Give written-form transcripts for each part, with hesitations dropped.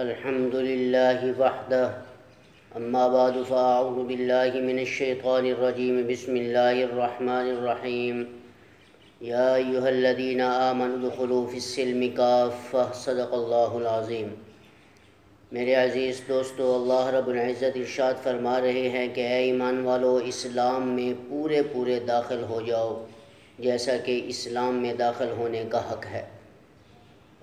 الحمد لله وحده اما بعد فاعوذ بالله من الشيطان الرجيم بسم الله الرحمن الرحيم يا ايها الذين آمنوا ادخلوا في السلم كافة صدق اللہ العظیم۔ میرے عزیز دوستو، اللہ رب العزت ارشاد فرما رہے ہیں کہ اے ایمان والو، اسلام میں پورے داخل ہو جاؤ جیسا کہ اسلام میں داخل ہونے کا حق ہے۔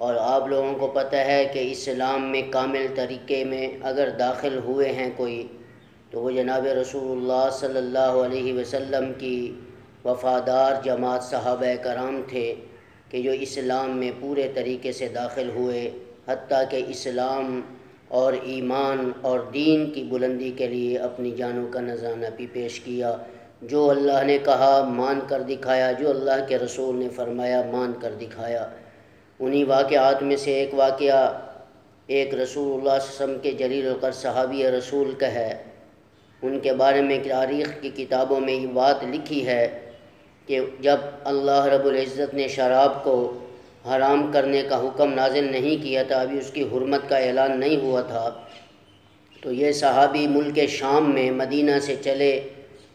اور آپ لوگوں کو پتہ ہے کہ اسلام میں کامل طریقے میں اگر داخل ہوئے ہیں کوئی، تو وہ جناب رسول اللہ صلی اللہ علیہ وسلم کی وفادار جماعت صحابہ کرام تھے کہ جو اسلام میں پورے طریقے سے داخل ہوئے، حتیٰ کہ اسلام اور ایمان اور دین کی بلندی کے لیے اپنی جانوں کا نذرانہ بھی پیش کیا۔ جو اللہ نے کہا مان کر دکھایا، جو اللہ کے رسول نے فرمایا مان کر دکھایا۔ انہی واقعات میں سے ایک واقعہ ایک رسول اللہ صلی اللہ علیہ وسلم کے جلیل القدر صحابی رسول کا ہے۔ ان کے بارے میں تاریخ کی کتابوں میں یہ بات لکھی ہے کہ جب اللہ رب العزت نے شراب کو حرام کرنے کا حکم نازل نہیں کیا تھا، ابھی اس کی حرمت کا اعلان نہیں ہوا تھا، تو یہ صحابی ملک شام میں مدینہ سے چلے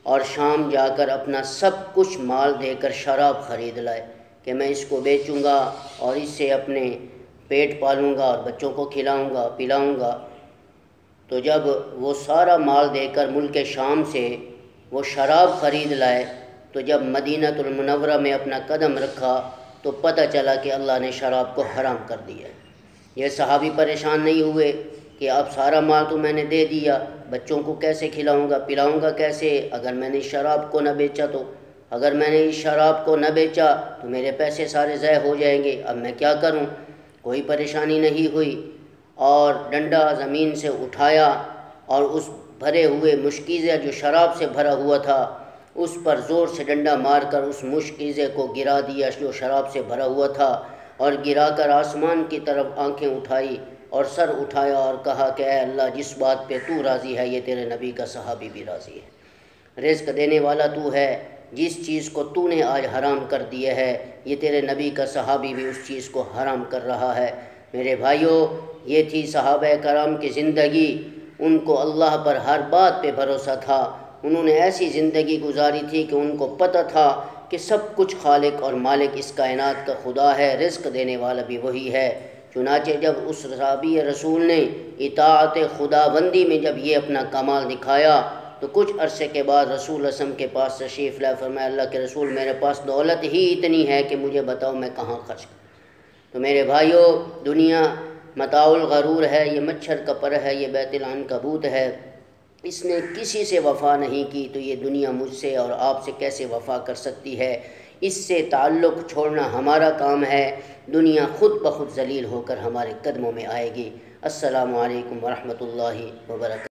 اور شام جا کر اپنا سب کچھ مال دے کر شراب خرید لائے کہ میں اس کو بیچوں گا اور اس سے اپنے پیٹ پالوں گا اور بچوں کو کھلاؤں گا پلاؤں گا۔ تو جب وہ سارا مال دے کر ملک شام سے وہ شراب خرید لائے، تو جب مدینہ المنورہ میں اپنا قدم رکھا تو پتہ چلا کہ اللہ نے شراب کو حرام کر دیا۔ یہ صحابی پریشان نہیں ہوئے کہ اب سارا مال تو میں نے دے دیا، بچوں کو کیسے کھلاؤں گا پلاؤں گا کیسے، اگر میں نے شراب کو نہ بیچا تو، اگر میں نے اس شراب کو نہ بیچا تو میرے پیسے سارے ضائع ہو جائیں گے، اب میں کیا کروں۔ کوئی پریشانی نہیں ہوئی اور ڈنڈا زمین سے اٹھایا اور اس بھرے ہوئے مشکیزے جو شراب سے بھرا ہوا تھا اس پر زور سے ڈنڈا مار کر اس مشکیزے کو گرا دیا جو شراب سے بھرا ہوا تھا، اور گرا کر آسمان کی طرف آنکھیں اٹھائی اور سر اٹھایا اور کہا کہ اے اللہ، جس بات پہ تو راضی ہے یہ تیرے نبی کا صحابی بھی راضی ہے۔ رزق دینے والا تو ہے، جس چیز کو تو نے آج حرام کر دیا ہے یہ تیرے نبی کا صحابی بھی اس چیز کو حرام کر رہا ہے۔ میرے بھائیوں، یہ تھی صحابہ کرام کی زندگی۔ ان کو اللہ پر ہر بات پہ بھروسہ تھا۔ انہوں نے ایسی زندگی گزاری تھی کہ ان کو پتہ تھا کہ سب کچھ خالق اور مالک اس کائنات کا خدا ہے، رزق دینے والا بھی وہی ہے۔ چنانچہ جب اس صحابی رسول نے اطاعت خداوندی میں جب یہ اپنا کمال دکھایا تو کچھ عرصے کے بعد رسول اللہ علیہ وسلم کے پاس تشریف لائے، فرمایا اللہ کے رسول، میرے پاس دولت ہی اتنی ہے کہ مجھے بتاؤ میں کہاں خرچ کروں۔ تو میرے بھائیوں، دنیا متاع الغرور ہے، یہ مچھر کا پر ہے، یہ بیت العنکبوت ہے۔ اس نے کسی سے وفا نہیں کی تو یہ دنیا مجھ سے اور آپ سے کیسے وفا کر سکتی ہے؟ اس سے تعلق چھوڑنا ہمارا کام ہے، دنیا خود بخود ذلیل ہو کر ہمارے قدموں میں آئے گی۔ السلام علیکم ورحمۃ اللہ وبرکاتہ۔